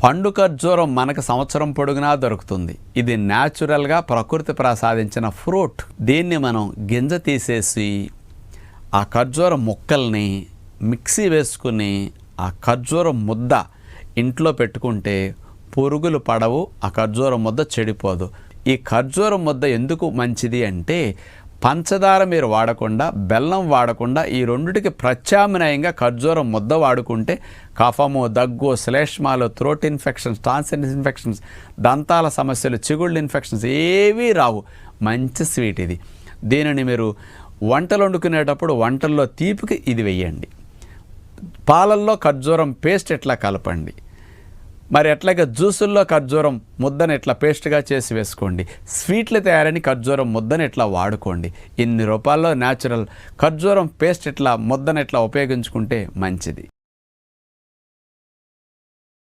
పండు ఖర్జూరం మనకు సంవత్సరం పొడుగునా దొరుకుతుంది. ఇది న్యాచురల్గా ప్రకృతి ప్రసాదించిన ఫ్రూట్. దీన్ని మనం గింజ తీసేసి ఆ ఖర్జూరం ముక్కల్ని మిక్సీ వేసుకుని ఆ ఖర్జూరం ముద్ద ఇంట్లో పెట్టుకుంటే పురుగులు పడవు, ఆ ఖర్జూరం ముద్ద చెడిపోదు. ఈ ఖర్జూరం ముద్ద ఎందుకు మంచిది అంటే పంచదార మీరు వాడకుండా, బెల్లం వాడకుండా ఈ రెండిటికి ప్రత్యామ్నాయంగా ఖర్జూరం ముద్ద వాడుకుంటే కఫము, దగ్గు, శ్లేష్మాలు, థ్రోట్ ఇన్ఫెక్షన్స్, టాన్సిల్ ఇన్ఫెక్షన్స్, దంతాల సమస్యలు, చిగుళ్ళు ఇన్ఫెక్షన్స్ ఏవీ రావు. మంచి స్వీట్ ఇది. దీనిని మీరు వంటలు వండుకునేటప్పుడు వంటల్లో తీపికి ఇది వేయండి. పాలల్లో ఖర్జూరం పేస్ట్ ఇట్లా కలపండి. మరి ఎట్లాగే జ్యూసుల్లో ఖర్జూరం ముద్దను ఇట్లా పేస్ట్గా చేసి వేసుకోండి. స్వీట్లు తయారని ఖర్జూరం ముద్దను ఇట్లా వాడుకోండి. ఇన్ని రూపాయల్లో న్యాచురల్ ఖర్జూరం పేస్ట్ ఇట్లా ముద్దను ఇట్లా ఉపయోగించుకుంటే మంచిది.